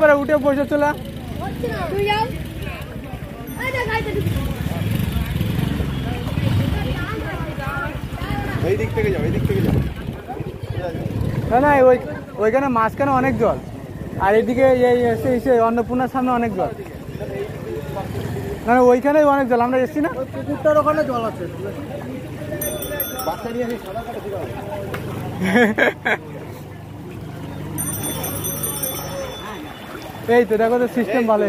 এবারে উঠে বসে চলে না না ওইখানে মাঝখানে অনেক জল আর এদিকে এই অন্নপূর্ণার সামনে অনেক জল না ওইখানে অনেক জল আমরা এসছি না পুকুরটার ওখানে জল আছে এই তো দেখো তো সিস্টেম ভালো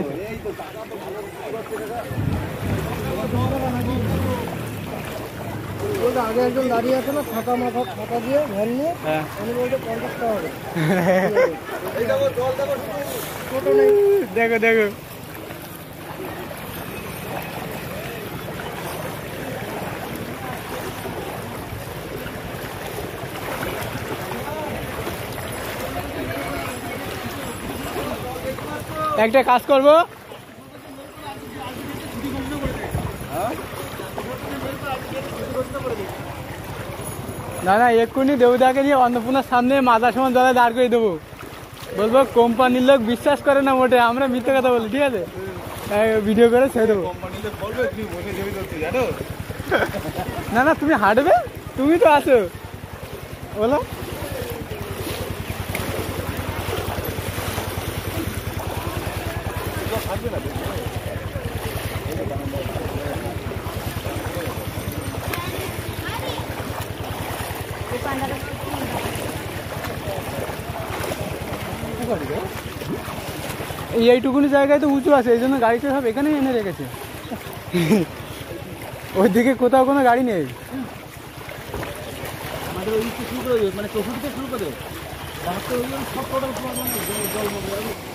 আগে একজন দাঁড়িয়ে আছে না ছাতা মাথা ছাতা দিয়ে ভ্যান নিয়ে উনি বলতে 50 টাকা হবে দেখো দেখো একটা কাজ করবো না না এক্ষুনি দেবদাকে নিয়ে অন্নপূর্ণার সামনে মাথার সমান জলে দাঁড় করে দেবো বলবো কোম্পানির লোক বিশ্বাস করে না মোটে আমরা মিথ্যে কথা বলি ঠিক আছে ভিডিও করে ছেড়ে দেবো না না তুমি হাঁটবে তুমি তো আছো বলো এইটুকুনি জায়গায় তো উঁচু আছে এই জন্য গাড়িটা সব এখানেই এনে রেখেছে ওইদিকে কোথাও কোনো গাড়ি নেই মানে শুরু করে মানে শুরু করে সব টোটাল